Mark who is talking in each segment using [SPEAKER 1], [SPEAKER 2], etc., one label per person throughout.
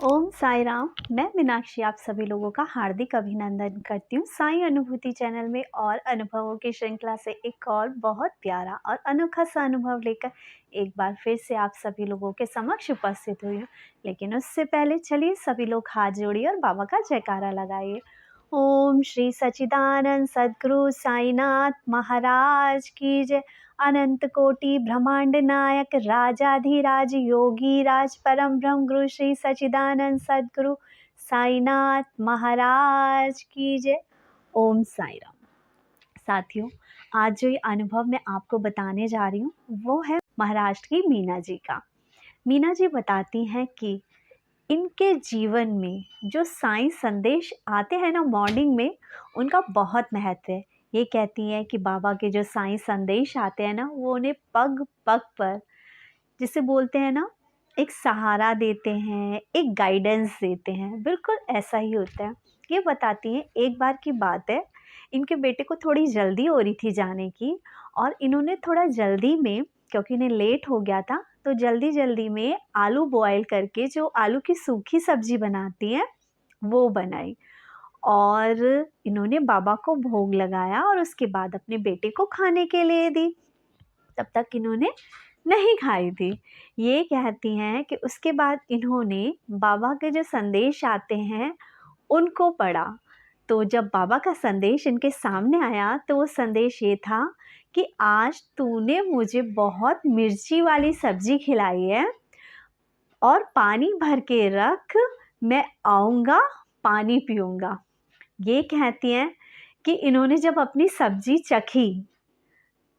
[SPEAKER 1] ओम साई राम। मैं मीनाक्षी आप सभी लोगों का हार्दिक अभिनंदन करती हूँ साई अनुभूति चैनल में और अनुभवों की श्रृंखला से एक और बहुत प्यारा और अनोखा सा अनुभव लेकर एक बार फिर से आप सभी लोगों के समक्ष उपस्थित हुई हूँ। लेकिन उससे पहले चलिए सभी लोग हाथ जोड़िए और बाबा का जयकारा लगाइए। ओम श्री सच्चिदानंद सद्गुरु साईनाथ महाराज की जय। अनंत कोटि ब्रह्मांड नायक राजाधिराज योगी राज परम ब्रह्म गुरु श्री सच्चिदानंद सद्गुरु साईनाथ महाराज की जय। ओम साई राम। साथियों, आज जो ये अनुभव मैं आपको बताने जा रही हूँ वो है महाराष्ट्र की मीना जी का। मीना जी बताती हैं कि इनके जीवन में जो साईं संदेश आते हैं ना मॉर्निंग में, उनका बहुत महत्व है। ये कहती हैं कि बाबा के जो साईं संदेश आते हैं ना, वो उन्हें पग पग पर, जिसे बोलते हैं ना, एक सहारा देते हैं, एक गाइडेंस देते हैं। बिल्कुल ऐसा ही होता है। ये बताती हैं, एक बार की बात है, इनके बेटे को थोड़ी जल्दी हो रही थी जाने की और इन्होंने थोड़ा जल्दी में, क्योंकि इन्हें लेट हो गया था, तो जल्दी जल्दी में आलू बॉयल करके जो आलू की सूखी सब्जी बनाती हैं वो बनाई और इन्होंने बाबा को भोग लगाया और उसके बाद अपने बेटे को खाने के लिए दी। तब तक इन्होंने नहीं खाई थी। ये कहती हैं कि उसके बाद इन्होंने बाबा के जो संदेश आते हैं उनको पढ़ा। तो जब बाबा का संदेश इनके सामने आया तो वो संदेश ये था कि आज तूने मुझे बहुत मिर्ची वाली सब्जी खिलाई है और पानी भर के रख, मैं आऊँगा पानी पीऊँगा। ये कहती हैं कि इन्होंने जब अपनी सब्जी चखी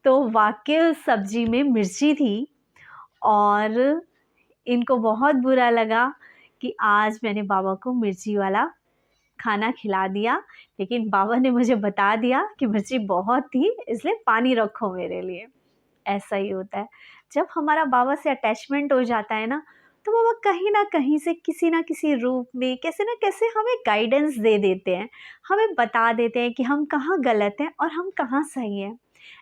[SPEAKER 1] तो वाकई उस सब्जी में मिर्ची थी और इनको बहुत बुरा लगा कि आज मैंने बाबा को मिर्ची वाला खाना खिला दिया, लेकिन बाबा ने मुझे बता दिया कि मिर्ची बहुत थी, इसलिए पानी रखो मेरे लिए। ऐसा ही होता है, जब हमारा बाबा से अटैचमेंट हो जाता है ना, तो बाबा कहीं ना कहीं से किसी ना किसी रूप में कैसे ना कैसे हमें गाइडेंस दे देते हैं, हमें बता देते हैं कि हम कहाँ गलत हैं और हम कहाँ सही हैं।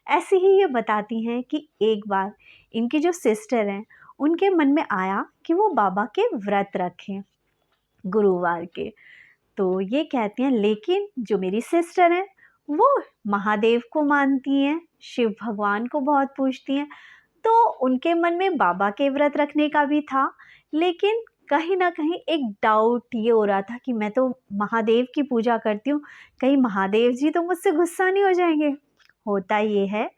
[SPEAKER 1] ऐसे ही ये बताती हैं कि एक बार इनकी जो सिस्टर हैं उनके मन में आया कि वो बाबा के व्रत रखें गुरुवार के। तो ये कहती हैं, लेकिन जो मेरी सिस्टर हैं वो महादेव को मानती हैं, शिव भगवान को बहुत पूजती हैं, तो उनके मन में बाबा के व्रत रखने का भी था, लेकिन कहीं ना कहीं एक डाउट ये हो रहा था कि मैं तो महादेव की पूजा करती हूँ, कहीं महादेव जी तो मुझसे गुस्सा नहीं हो जाएंगे। होता ये है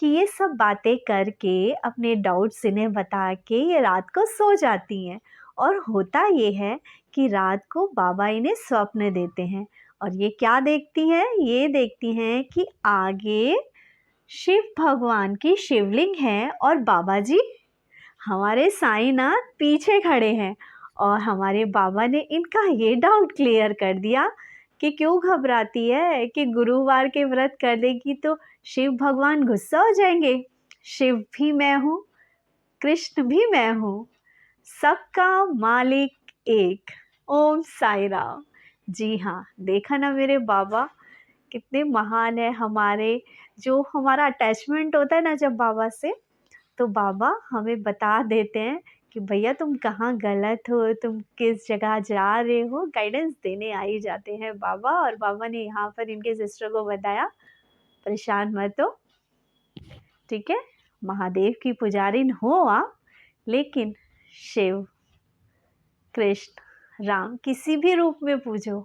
[SPEAKER 1] कि ये सब बातें करके अपने डाउट्स इन्हें बता के ये रात को सो जाती हैं और होता ये है कि रात को बाबा इन्हें स्वप्न देते हैं और ये क्या देखती हैं? ये देखती हैं कि आगे शिव भगवान की शिवलिंग है और बाबा जी हमारे साईनाथ पीछे खड़े हैं और हमारे बाबा ने इनका ये डाउट क्लियर कर दिया कि क्यों घबराती है कि गुरुवार के व्रत कर देगी तो शिव भगवान गुस्सा हो जाएंगे। शिव भी मैं हूँ, कृष्ण भी मैं हूँ, सबका मालिक एक। ओम साई राम। जी हाँ, देखा ना मेरे बाबा कितने महान है। हमारे जो हमारा अटैचमेंट होता है ना जब बाबा से, तो बाबा हमें बता देते हैं कि भैया तुम कहाँ गलत हो, तुम किस जगह जा रहे हो, गाइडेंस देने आ ही जाते हैं बाबा। और बाबा ने यहाँ पर इनके सिस्टर को बताया, परेशान मत हो, ठीक है, महादेव की पुजारिन हो आप, लेकिन शिव, कृष्ण, राम किसी भी रूप में पूजो,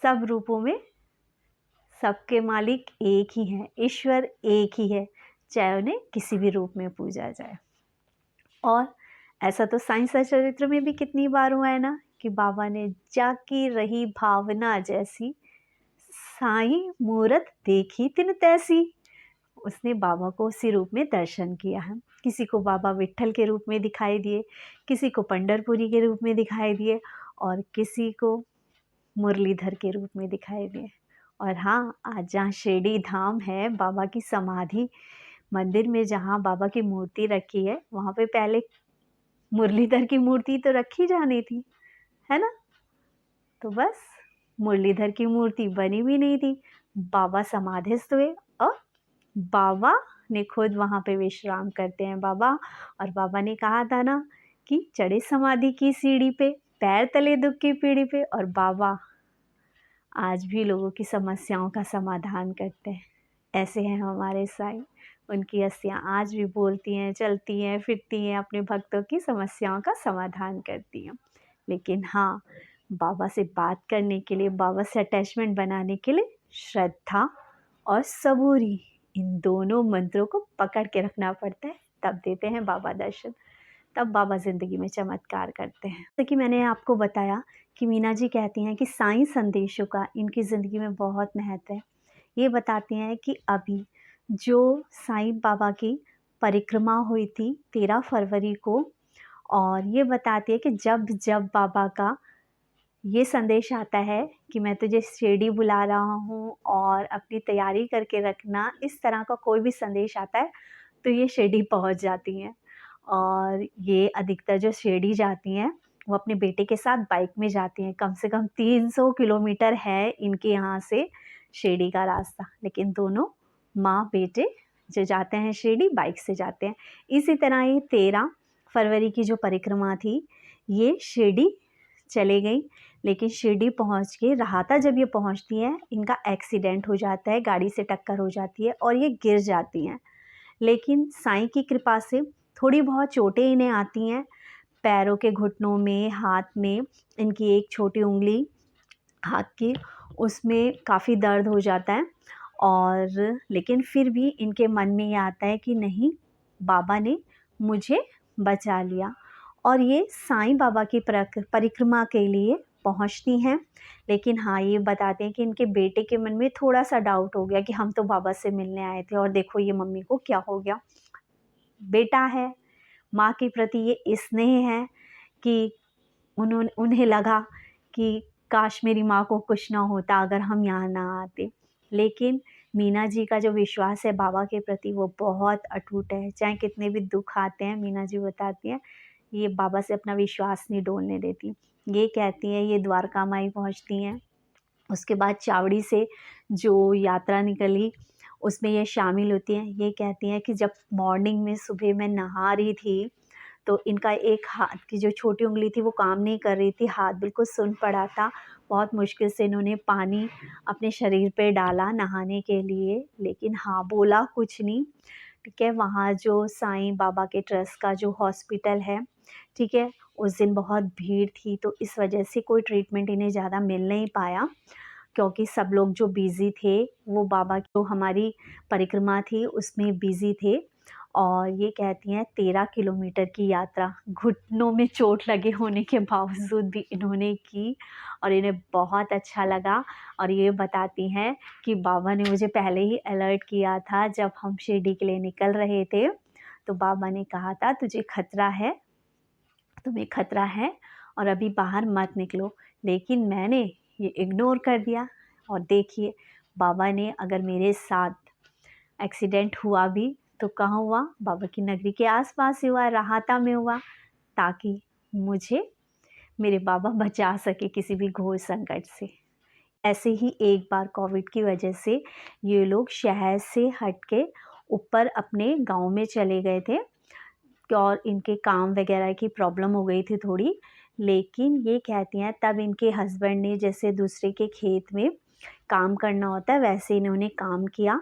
[SPEAKER 1] सब रूपों में सबके मालिक एक ही हैं, ईश्वर एक ही है, चाहे उन्हें किसी भी रूप में पूजा जाए। और ऐसा तो साईं सचरित्र में भी कितनी बार हुआ है ना कि बाबा ने जाकी रही भावना जैसी, साईं मूरत देखी तिन तैसी। उसने बाबा को उसी रूप में दर्शन किया है। किसी को बाबा विट्ठल के रूप में दिखाई दिए, किसी को पंढरपुरी के रूप में दिखाई दिए और किसी को मुरलीधर के रूप में दिखाई दिए। और हाँ, आज जहाँ शिरडी धाम है, बाबा की समाधि मंदिर में जहाँ बाबा की मूर्ति रखी है, वहाँ पे पहले मुरलीधर की मूर्ति तो रखी जानी थी, है ना। तो बस मुरलीधर की मूर्ति बनी भी नहीं थी। बाबा समाधिस्थ हुए और बाबा ने खुद वहाँ पे विश्राम करते हैं बाबा। और बाबा ने कहा था ना कि चढ़े समाधि की सीढ़ी पे, पैर तले दुख की पीढ़ी पे, और बाबा आज भी लोगों की समस्याओं का समाधान करते हैं। ऐसे हैं हमारे साईं। उनकी अस्थियाँ आज भी बोलती हैं, चलती हैं, फिरती हैं, अपने भक्तों की समस्याओं का समाधान करती हैं। लेकिन हाँ, बाबा से बात करने के लिए, बाबा से अटैचमेंट बनाने के लिए श्रद्धा और सबूरी, इन दोनों मंत्रों को पकड़ के रखना पड़ता है, तब देते हैं बाबा दर्शन। तब बाबा ज़िंदगी में चमत्कार करते हैं। जैसे कि मैंने आपको बताया कि मीना जी कहती हैं कि साईं संदेशों का इनकी ज़िंदगी में बहुत महत्व है। ये बताती हैं कि अभी जो साईं बाबा की परिक्रमा हुई थी 13 फरवरी को, और ये बताती है कि जब जब बाबा का ये संदेश आता है कि मैं तुझे शिरडी बुला रहा हूँ और अपनी तैयारी करके रखना, इस तरह का कोई भी संदेश आता है तो ये शिरडी पहुँच जाती हैं। और ये अधिकतर जो शिरडी जाती हैं वो अपने बेटे के साथ बाइक में जाती हैं। कम से कम 300 किलोमीटर है इनके यहाँ से शिरडी का रास्ता, लेकिन दोनों माँ बेटे जो जाते हैं शिरडी बाइक से जाते हैं। इसी तरह ये 13 फरवरी की जो परिक्रमा थी ये शिरडी चले गई, लेकिन शिरडी पहुँच के राहता जब ये पहुँचती हैं इनका एक्सीडेंट हो जाता है, गाड़ी से टक्कर हो जाती है और ये गिर जाती हैं। लेकिन साईं की कृपा से थोड़ी बहुत चोटें इन्हें आती हैं, पैरों के घुटनों में, हाथ में, इनकी एक छोटी उंगली हाथ की, उसमें काफ़ी दर्द हो जाता है। और लेकिन फिर भी इनके मन में ये आता है कि नहीं, बाबा ने मुझे बचा लिया, और ये साईं बाबा की परिक्रमा के लिए पहुंचती हैं। लेकिन हाँ, ये बताते हैं कि इनके बेटे के मन में थोड़ा सा डाउट हो गया कि हम तो बाबा से मिलने आए थे और देखो ये मम्मी को क्या हो गया। बेटा है, माँ के प्रति ये स्नेह है कि उन्हें लगा कि काश मेरी माँ को कुछ ना होता अगर हम यहाँ ना आते। लेकिन मीना जी का जो विश्वास है बाबा के प्रति वो बहुत अटूट है। चाहे कितने भी दुख आते हैं, मीना जी बताती हैं, ये बाबा से अपना विश्वास नहीं डोलने देती। ये कहती हैं, ये द्वारका माई पहुँचती हैं, उसके बाद चावड़ी से जो यात्रा निकली उसमें ये शामिल होती हैं। ये कहती हैं कि जब मॉर्निंग में सुबह मैं नहा रही थी तो इनका एक हाथ की जो छोटी उंगली थी वो काम नहीं कर रही थी, हाथ बिल्कुल सुन पड़ा था। बहुत मुश्किल से इन्होंने पानी अपने शरीर पे डाला नहाने के लिए, लेकिन हाँ, बोला कुछ नहीं। ठीक है, वहाँ जो साईं बाबा के ट्रस्ट का जो हॉस्पिटल है, ठीक है, उस दिन बहुत भीड़ थी तो इस वजह से कोई ट्रीटमेंट इन्हें ज़्यादा मिल नहीं पाया, क्योंकि सब लोग जो बिज़ी थे वो बाबा की जो हमारी परिक्रमा थी उसमें बिज़ी थे। और ये कहती हैं 13 किलोमीटर की यात्रा घुटनों में चोट लगे होने के बावजूद भी इन्होंने की, और इन्हें बहुत अच्छा लगा। और ये बताती हैं कि बाबा ने मुझे पहले ही अलर्ट किया था, जब हम शिरडी के लिए निकल रहे थे तो बाबा ने कहा था तुझे खतरा है, तुम्हें खतरा है और अभी बाहर मत निकलो। लेकिन मैंने ये इग्नोर कर दिया, और देखिए बाबा ने, अगर मेरे साथ एक्सीडेंट हुआ भी तो कहाँ हुआ, बाबा की नगरी के आसपास ही हुआ, राहता में हुआ, ताकि मुझे मेरे बाबा बचा सके किसी भी घोर संकट से। ऐसे ही एक बार कोविड की वजह से ये लोग शहर से हट के ऊपर अपने गांव में चले गए थे, और इनके काम वगैरह की प्रॉब्लम हो गई थी थोड़ी। लेकिन ये कहती हैं तब इनके हस्बैंड ने, जैसे दूसरे के खेत में काम करना होता है वैसे इन्होंने काम किया,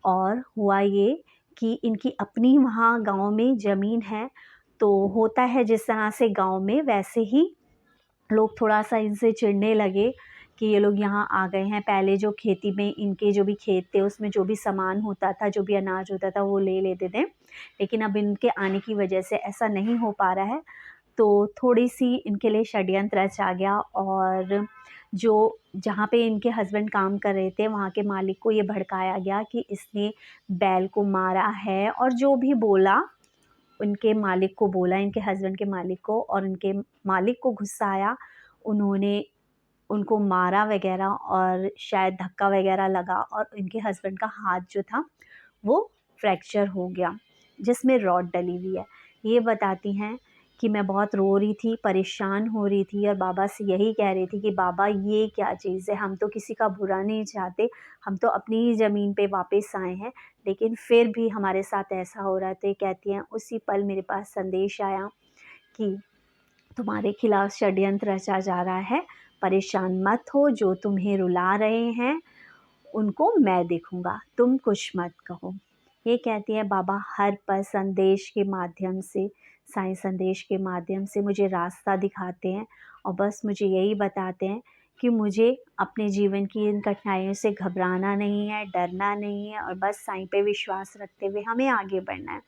[SPEAKER 1] और हुआ ये कि इनकी अपनी वहाँ गांव में ज़मीन है, तो होता है जिस तरह से गांव में, वैसे ही लोग थोड़ा सा इनसे चिढ़ने लगे कि ये लोग यहाँ आ गए हैं। पहले जो खेती में इनके जो भी खेत थे उसमें जो भी सामान होता था, जो भी अनाज होता था वो ले लेते थे, लेकिन अब इनके आने की वजह से ऐसा नहीं हो पा रहा है। तो थोड़ी सी इनके लिए षड्यंत्र रचा गया, और जो जहाँ पे इनके हस्बैंड काम कर रहे थे वहाँ के मालिक को ये भड़काया गया कि इसने बैल को मारा है, और जो भी बोला उनके मालिक को बोला, इनके हस्बैंड के मालिक को, और उनके मालिक को गुस्सा आया, उन्होंने उनको मारा वगैरह, और शायद धक्का वगैरह लगा और इनके हस्बैंड का हाथ जो था वो फ्रैक्चर हो गया, जिसमें रॉड डली हुई है। ये बताती हैं कि मैं बहुत रो रही थी, परेशान हो रही थी, और बाबा से यही कह रही थी कि बाबा ये क्या चीज़ है, हम तो किसी का बुरा नहीं चाहते, हम तो अपनी ही ज़मीन पे वापस आए हैं, लेकिन फिर भी हमारे साथ ऐसा हो रहा है। तो ये कहती हैं उसी पल मेरे पास संदेश आया कि तुम्हारे खिलाफ षड्यंत्र रचा जा रहा है, परेशान मत हो, जो तुम्हें रुला रहे हैं उनको मैं देखूंगा, तुम कुछ मत कहो। ये कहती है बाबा हर पल संदेश के माध्यम से, साईं संदेश के माध्यम से मुझे रास्ता दिखाते हैं और बस मुझे यही बताते हैं कि मुझे अपने जीवन की इन कठिनाइयों से घबराना नहीं है, डरना नहीं है और बस साईं पे विश्वास रखते हुए हमें आगे बढ़ना है।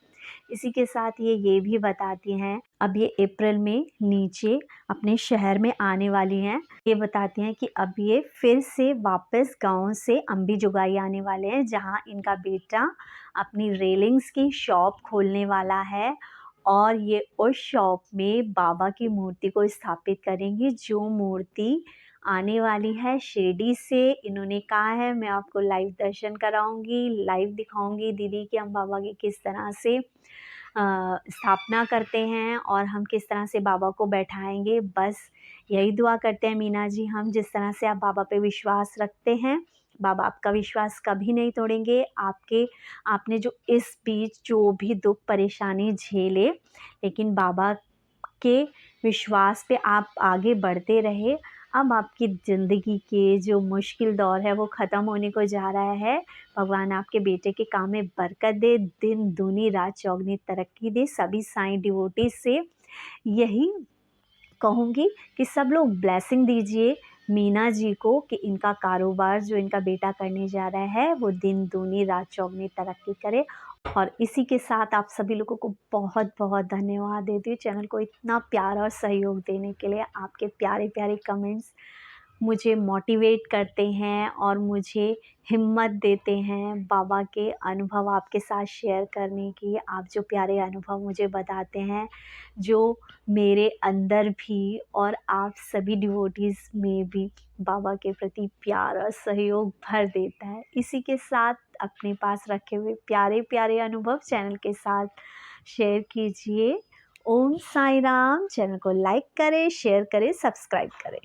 [SPEAKER 1] इसी के साथ ये भी बताती हैं, अब ये अप्रैल में नीचे अपने शहर में आने वाली हैं। ये बताती हैं कि अब ये फिर से वापस गाँव से अम्बी जुगाई आने वाले हैं, जहाँ इनका बेटा अपनी रेलिंग्स की शॉप खोलने वाला है और ये उस शॉप में बाबा की मूर्ति को स्थापित करेंगी, जो मूर्ति आने वाली है शिरडी से। इन्होंने कहा है मैं आपको लाइव दर्शन कराऊंगी, लाइव दिखाऊंगी दीदी कि हम बाबा की किस तरह से स्थापना करते हैं और हम किस तरह से बाबा को बैठाएंगे। बस यही दुआ करते हैं मीना जी, हम जिस तरह से आप बाबा पे विश्वास रखते हैं, बाबा आपका विश्वास कभी नहीं तोड़ेंगे। आपने जो इस बीच जो भी दुख परेशानी झेले, लेकिन बाबा के विश्वास पे आप आगे बढ़ते रहे। अब आपकी ज़िंदगी के जो मुश्किल दौर है वो ख़त्म होने को जा रहा है। भगवान आपके बेटे के काम में बरकत दे, दिन दूनी रात चौगनी तरक्की दे। सभी साईं डिवोटीज़ से यही कहूँगी कि सब लोग ब्लेसिंग दीजिए मीना जी को कि इनका कारोबार जो इनका बेटा करने जा रहा है वो दिन दूनी रात चौगनी तरक्की करे। और इसी के साथ आप सभी लोगों को बहुत बहुत धन्यवाद देती हूँ चैनल को इतना प्यार और सहयोग देने के लिए। आपके प्यारे प्यारे कमेंट्स मुझे मोटिवेट करते हैं और मुझे हिम्मत देते हैं बाबा के अनुभव आपके साथ शेयर करने की। आप जो प्यारे अनुभव मुझे बताते हैं, जो मेरे अंदर भी और आप सभी डिवोटीज़ में भी बाबा के प्रति प्यार और सहयोग भर देता है। इसी के साथ अपने पास रखे हुए प्यारे प्यारे अनुभव चैनल के साथ शेयर कीजिए। ओम साई राम। चैनल को लाइक करें, शेयर करें, सब्सक्राइब करें।